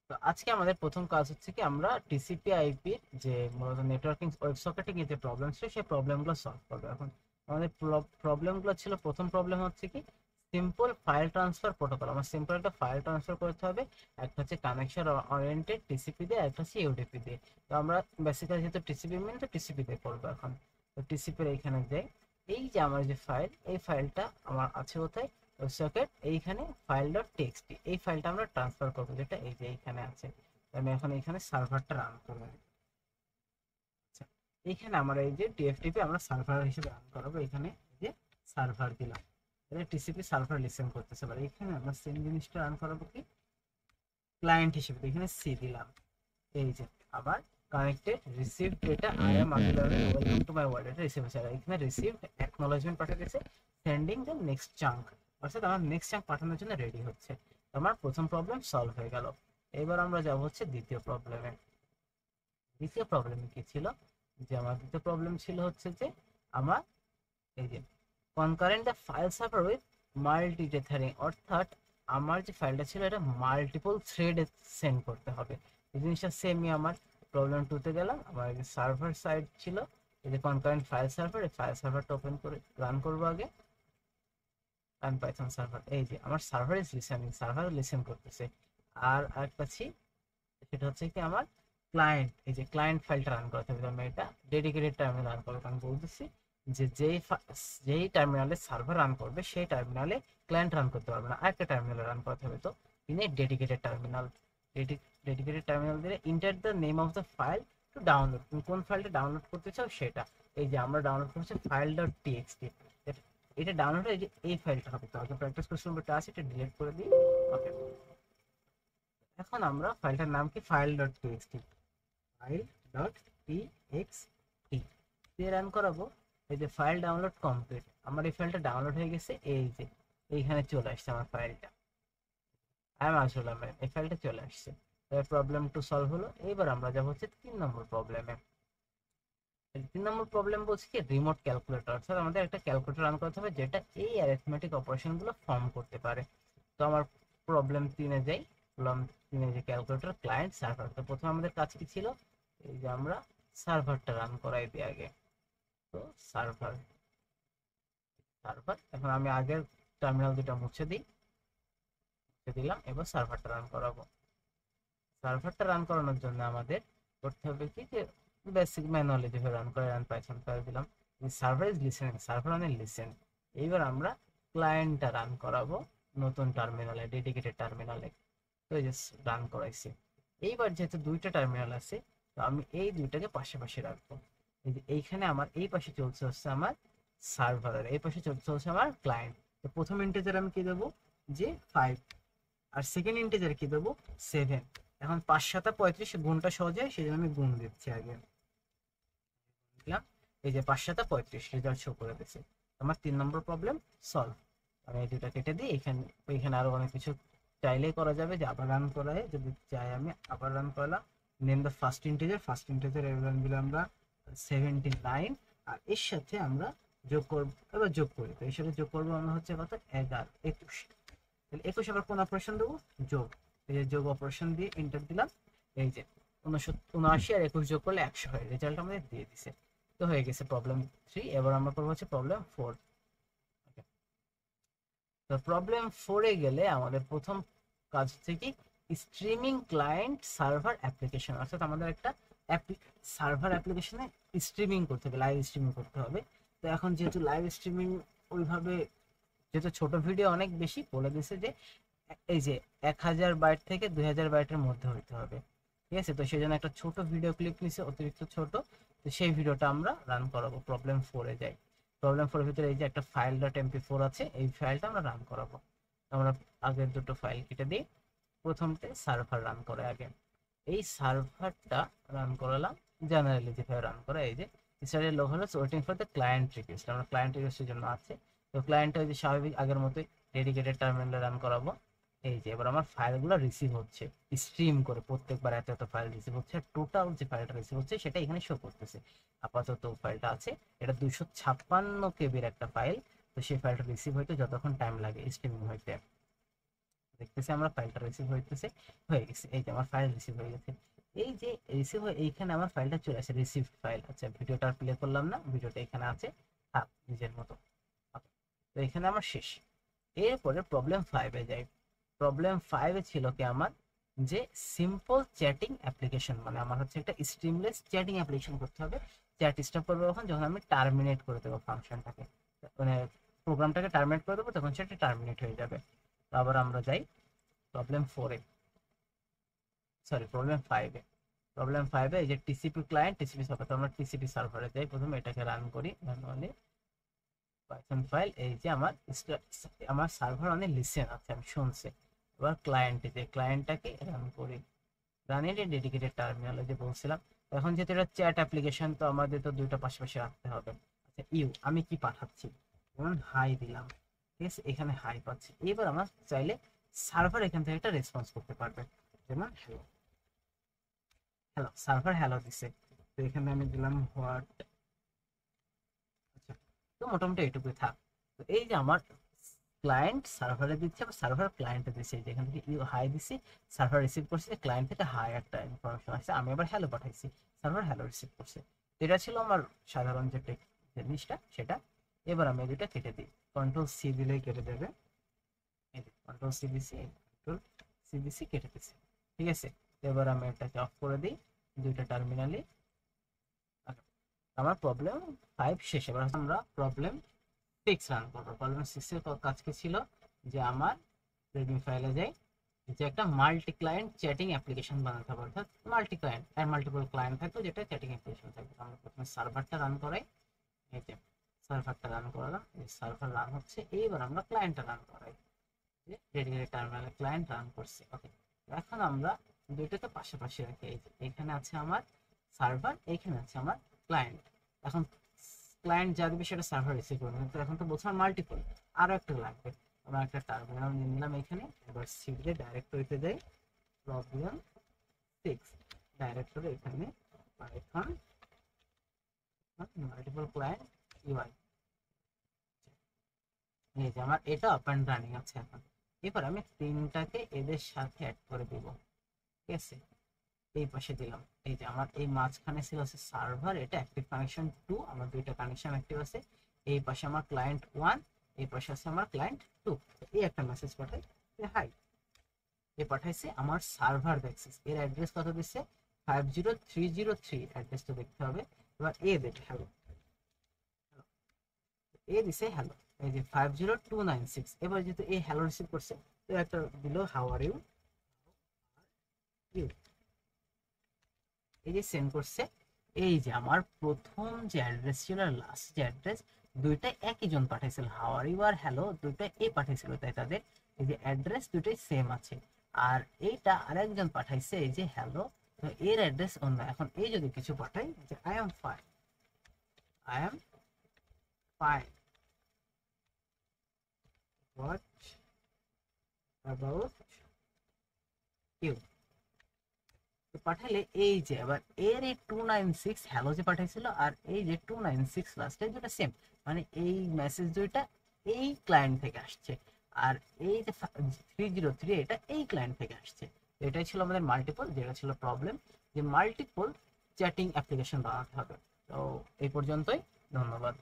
তো আজকে আমাদের প্রথম কাজ হচ্ছে কি আমরা টিসিপি আইপি যে মূলত নেটওয়ার্কিং ওয়েব সকেটে গিয়ে যে প্রবলেম ছিল সেই প্রবলেমগুলো সলভ করবো এখন। আমাদের প্রবলেমগুলো ছিল, প্রথম প্রবলেম হচ্ছে কি সিম্পল ফাইল ট্রান্সফার প্রোটোকল। আমার সিম্পল একটা ফাইল ট্রান্সফার করতে হবে, একটা হচ্ছে কানেকশন ওরিয়েন্টেড টিসিপি দিয়ে, একটা হচ্ছে ইউডিপি দিয়ে। তো আমরা বেসিক্যালি যেহেতু টিসিপি মেন, তো টিসিপি দিয়ে করবো এখন। তো টিসিপির এইখানে যাই, এই যে আমার যে ফাইল, এই ফাইলটা আমার আছে কোথায়, ওই সকেট এইখানে ফাইল ডট টিএক্সটি, এই ফাইলটা আমরা ট্রান্সফার করবো, যেটা এই যে এইখানে আছে। আমি এখন এইখানে সার্ভারটা রান করবো। আচ্ছা, এইখানে আমার এই যে টিএফটিপি আমরা সার্ভার হিসেবে রান করাবো, এখানে এই যে সার্ভার দিলাম, এটা টিসিপি সার্ভার লিসেন করতেছে। এবার এখানে আমরা সেম জিনিসটা রান করাবো কি ক্লায়েন্ট হিসেবে, এখানে সি দিলাম। এই যে আবার connected received data I am Abdul welcome to my world, এটা রিসিভ হচ্ছে। আর এখানে রিসিভড অ্যাকনোলেজমেন্ট পাঠিয়ে দিয়েছে, সেন্ডিং দ্য নেক্সট চাঙ্ক, অর্থাৎ আমার নেক্সট চাঙ্ক পাঠানোর জন্য রেডি হচ্ছে। আমার প্রথম প্রবলেম সলভ হয়ে গেল। এবার আমরা যাব হচ্ছে দ্বিতীয় প্রবলেমে। দ্বিতীয় প্রবলেম কি ছিল, যে আমার দ্বিতীয় প্রবলেম ছিল হচ্ছে যে আমার এই যে concurrent the file server with multi tethering, অর্থাৎ আমার যে ফাইলটা ছিল এটা মাল্টিপল থ্রেডে সেন্ড করতে হবে। এই জিনিসটা সেমই আমার প্রবলেম টুতে গেলাম, আমার যে সার্ভার সাইড ছিল এই যে কনকারেন্ট ফাইল সার্ভার, এই ফাইল সার্ভারটা ওপেন করে রান করবো আগে। রান পাইথন সার্ভার, এই যে আমার server is listening, server listen করতেছে। আর আরেকটা সেটা হচ্ছে কি আমার ক্লায়েন্ট, এই যে ক্লায়েন্ট ফাইলটা রান করতে হবে। আমি এটা ডেডিকেটেড টার্মিনাল রান করবো, কারণ বলতেছি যে যেই টার্মিনালে সার্ভার রান করবে সেই টার্মিনালে ক্লায়েন্ট রান করতে পারবে না, আরেকটা টার্মিনালে রান করতে হবে। তো in a dedicated terminal, dedicated terminal দিলে enter the name of the file to download, তুমি কোন ফাইলটা ডাউনলোড করতে চাও সেটা। এই যে আমরা ডাউনলোড করছি ফাইল ডট টিএক্সটি, এটা ডাউনলোড হয়ে যে এই ফাইলটা হবে। তো আগে প্র্যাকটিস কোশ্চেন বইটা আছে, এটা ডিলিট করে দিই। ওকে, এখন আমরা ফাইলটার নাম কি file dot TXT, file dot TXT দিয়ে রান করাবো। এই যে ফাইল ডাউনলোড কমপ্লিট, আমার এই ফাইলটা ডাউনলোড হয়ে গেছে, এই যে এইখানে চলে আসছে আমার ফাইলটা। আই এম আসলে এই ফাইলটা চলে আসছে। প্রবলেম টু সলভ হলো। এবার আমরা যাবো হচ্ছে 3 নম্বর প্রবলেমে। 3 নম্বর প্রবলেম বলছি কি রিমোট ক্যালকুলেটর, অর্থাৎ আমাদের একটা ক্যালকুলেটর রান করতে হবে যেটা এই অ্যারিথমেটিক অপারেশন গুলো ফর্ম করতে পারে। তো আমার প্রবলেম 3-এ যাই। প্রবলেম 3-এ যে ক্যালকুলেটর ক্লায়েন্ট সার্ভার, তো প্রথমে আমাদের কাজ কি ছিল, এই যে আমরা সার্ভারটা রান করাই দিই আগে। তো সার্ভার, এখন আমি আগের টার্মিনাল দুটো মুছে দিই, মুছে দিলাম। এবার সার্ভারটা রান করাবো। সার্ভারটা রান করানোর জন্য আমাদের করতে হবে কি যে বেসিক ম্যানুয়ালি যেভাবে রান করে রান পাইথন করে দিলাম। Server is listening, server on listen. এইবার আমরা ক্লায়েন্টটা রান করাবো নতুন টার্মিনালে, ডেডিকেটেড টার্মিনালে। তো এই যে রান করাইছি। এইবার যেহেতু দুইটা টার্মিনাল আছে, তো আমি এই দুইটাকে পাশাপাশি রাখবো। এই যে এইখানে আমার এই পাশে চলছে হচ্ছে আমার সার্ভার, আর এই পাশে চলছে হচ্ছে আমার ক্লায়েন্ট। তো প্রথম ইন্টিজার আমি কি দেবো, যে 5, আর সেকেন্ড ইন্টিজার কি দেবো, 7। এখন 5 7 35 গুণটা সহজ হয়, সেই জন্য আমি গুণ দিচ্ছি আগে। দিলাম, এই যে 5 7 35 রেজাল্ট শো করে দিচ্ছে। আমার 3 নম্বর প্রবলেম সলভ। আমি এই দুটা কেটে দিই, এখানে ওইখানে আরো অনেক কিছু চাইলেই করা যাবে, যে আবার রান করা হয় যদি চাই। আমি আবার রান করলাম, name the first integer run দিলাম আমরা 79। আর এর সাথে আমরা যোগ করবো, এবার যোগ করি, তো এর সাথে যোগ করবো আমরা হচ্ছে কত 11 21। তাহলে 21 আবার কোন অপারেশন দেবো, যোগ। এই যে যোগ অপারেশন দিয়ে এন্টার দিলাম। এই যে 79 আর 21 যোগ করলে 100 হয়, রেজাল্ট আমাদের দিয়ে দিছে। তো হয়ে গেছে প্রবলেম 3। এবার আমরা করবো হচ্ছে প্রবলেম 4। তো প্রবলেম 4-এ গেলে আমাদের প্রথম কাজ হচ্ছে কি স্ট্রিমিং ক্লায়েন্ট সার্ভার অ্যাপ্লিকেশন, অর্থাৎ আমাদের একটা সার্ভার অ্যাপ্লিকেশনে স্ট্রিমিং করতে হবে, লাইভ স্ট্রিমিং করতে হবে। তো এখন যেহেতু লাইভ স্ট্রিমিং ওইভাবে, যেহেতু ছোট ভিডিও অনেক বেশি বলে দিছে যে এই যে 1000 বাইট থেকে 2000 বাইটের মধ্যে হইতে হবে, ঠিক আছে। তো সেই জন্য একটা ছোট ভিডিও ক্লিপ নিছে, অতিরিক্ত ছোট। তো সেই ভিডিওটা আমরা রান করাবো। প্রবলেম 4-এ যাই। প্রবলেম 4-এর ভিতরে এই যে একটা ফাইল ডট এমপি4 আছে, এই ফাইলটা আমরা রান করাবো। আমরা আগের দুটো ফাইল কেটে দিই, প্রথমতে সার্ভার রান করে আগে। এই সার্ভারটা রান করালাম জেনারেলি যেভাবে রান করে, এই যে started local host waiting for the client request, আমরা ক্লায়েন্ট রিকোয়েস্টের জন্য আছে। তো ক্লায়েন্টটা ওই যে স্বাভাবিক আগের মতোই ডেডিকেটেড টার্মিনালে রান করাবো। এই যে এবার আমার ফাইলগুলো রিসিভ হচ্ছে স্ট্রিম করে, প্রত্যেকবার এত এত ফাইল রিসিভ হচ্ছে, টোটাল যে ফাইলটা রিসিভ হচ্ছে সেটা এখানে শো করতেছে। আপাতত ফাইলটা আছে, এটা 256 কেবির একটা ফাইল। তো সেই ফাইলটা রিসিভ হইতে যতক্ষণ টাইম লাগে স্ট্রিমিং হইতে, দেখতেছি আমরা ফাইলটা রিসিভ হইতেছে, হয়ে গেছে। এই যে আমার ফাইল রিসিভ হয়ে গেছে। এই যে রিসিভ হয়ে এইখানে আমার ফাইলটা চলে আসে, রিসিভ ফাইল। আচ্ছা, ভিডিওটা আর প্লে করলাম না, ভিডিওটা এখানে আছে, থাক নিজের মতো। Okay, তো এখানে আমার শেষ। এরপরে প্রবলেম 5-এ যাই। প্রবলেম 5-এ ছিল কি আমার, যে সিম্পল চ্যাটিং অ্যাপ্লিকেশন, মানে আমার হচ্ছে একটা স্ট্রিমলেস চ্যাটিং অ্যাপ্লিকেশন করতে হবে। চ্যাট স্টপ করবো যখন, যখন আমি টার্মিনেট করে দেবো ফাংশনটাকে, মানে প্রোগ্রামটাকে টার্মিনেট করে দেবো, তখন সেটা টার্মিনেট হয়ে যাবে। তো আবার আমরা যাই প্রবলেম 4-এ, সরি প্রবলেম 5-এ। প্রবলেম 5-এ এই যে টিসিপি ক্লায়েন্ট, টিসিপি সার্ভার, তো আমরা টিসিপি সার্ভারে যাই, প্রথমে এটাকে রান করি ম্যানুয়ালি পাইথন ফাইল। এই যে আমার আমার সার্ভার অনেক লিসেন আছে, আমি শুনছি। এবার ক্লায়েন্টে যে ক্লায়েন্টটাকে রান করি, রানের ডেডিকেটেড টার্মিনাল যে বলছিলাম। এখন যেহেতু এটা চ্যাট অ্যাপ্লিকেশন, তো আমাদের তো দুইটা পাশাপাশি রাখতে হবে। আচ্ছা, আমি কি পাঠাচ্ছি, যেমন হাই দিলাম, ঠিক আছে, এখানে হাই পাচ্ছি। এবার আমার চাইলে সার্ভার এখান থেকে একটা রেসপন্স করতে পারবে, যেমন হ্যালো। হ্যালো, সার্ভার হ্যালো দিছে। তো এখানে আমি দিলাম হোয়াট। আচ্ছা, তো মোটামুটি এইটুকুই থাক। তো এই যে আমার ক্লায়েন্ট সার্ভারে দিচ্ছে, বা সার্ভার ক্লায়েন্টে দিচ্ছে, যেখান থেকে হাই দিছি, সার্ভার রিসিভ করছে, ক্লায়েন্ট থেকে হাই একটা ইনফরমেশন আসছে, আমি আবার হ্যালো পাঠাইছি, সার্ভার হ্যালো রিসিভ করছে। তো এটা ছিল আমার সাধারণ যে জিনিসটা সেটা। এবার আমি দুটা কেটে দিই, কন্ট্রোল সি দিলেই কেটে দেবে। কন্ট্রোল সি দিছি, কন্ট্রোল সি দিছি, কেটে দিছি, ঠিক আছে। এবার আমি এটাকে অফ করে দিই দুইটা টার্মিনালি। আমার প্রবলেম 5 শেষ। এবার আমরা প্রবলেম 6 রান করবো। প্রবলেম 6 এর কাজ কি ছিল, যে আমার রেডমি ফাইলে যাই, যে একটা মাল্টি ক্লায়েন্ট চ্যাটিং অ্যাপ্লিকেশন বানাতে হবে, অর্থাৎ মাল্টি ক্লায়েন্ট আর মাল্টিপল ক্লায়েন্ট থাকবে, যেটা চ্যাটিং অ্যাপ্লিকেশন থাকবে। আমরা প্রথমে সার্ভারটা রান করাই, এই যে সার্ভারটা রান করালাম, এই সার্ভার রান হচ্ছে। এইবার আমরা ক্লায়েন্টটা রান করাই, যে ডেডিকেটেড টার্মিনালে ক্লায়েন্ট রান করছে। ওকে, এখন আমরা দুইটাকে পাশাপাশি রাখি। এই যে এখানে আছে আমার সার্ভার, এখানে আছে আমার ক্লায়েন্ট। এখন ক্লায়েন্ট যা দিবে সেটা সার্ভার রিসিভ করবে, কিন্তু এখন তো বলছিলাম মাল্টিপল, আরো একটা লাগবে। আমরা একটা টার্মিনাল নিয়ে নিলাম এখানে। এবার সিডে ডাইরেক্টরিতে যাই, প্রবলেম 6 ডাইরেক্টরি, এখানে পাইথন মাল্টিপল ক্লায়েন্ট ইউআই। এই যে আমার এটা আপ অ্যান্ড রানিং আছে এখন। এবার আমি তিনটাকে এদের সাথে অ্যাড করে দিব, ঠিক আছে। এই পাশে দিলাম। এই যে আমার এই মাঝখানে ছিল আছে সার্ভার, এটা অ্যাক্টিভ কানেকশন 2, আমার দুইটা কানেকশন অ্যাক্টিভ আছে। এই পাশে আমার ক্লায়েন্ট 1, এই পাশে আছে আমার ক্লায়েন্ট 2। এই একটা মেসেজ পাঠাই, হাই, এ পাঠাইছে আমার সার্ভার দেখছিস, এর অ্যাড্রেস কত দিচ্ছে, 50303 অ্যাড্রেসটা দেখতে হবে। এবার এ দেবে হ্যালো, এ দিছে হ্যালো, এই যে 50296। এবার যেহেতু এই হ্যালো রিসিভ করছে, তো একটা দিল হাউ আর ইউ, ইউ, এই যে সেন্ড করছে। এই যে আমার প্রথম যে অ্যাড্রেস ছিল আর লাস্ট যে অ্যাড্রেস, দুইটা একই জন পাঠাইছিল, হাউ আর ইউ আর হ্যালো দুইটা এ পাঠাইছিল, তাই তাদের এই যে অ্যাড্রেস দুটোই সেম আছে। আর এইটা আরেকজন পাঠাইছে এই যে হ্যালো, তো এর অ্যাড্রেস অন্য। এখন এই যদি কিছু পাঠাই যে I am fine, I am fine, what about you, পাঠালে এই যে আবার এর এই 296 হ্যালো যে পাঠাইছিল, আর এই যে 296 লাস্টে দুটো সেম, মানে এই মেসেজ দুইটা এই ক্লায়েন্ট থেকে আসছে। আর এই যে 303 এটা এই ক্লায়েন্ট থেকে আসছে। এটাই ছিল আমাদের মাল্টিপল, যেটা ছিল প্রবলেম, যে মাল্টিপল চ্যাটিং অ্যাপ্লিকেশন বানাতে হবে। তো এই পর্যন্তই, ধন্যবাদ।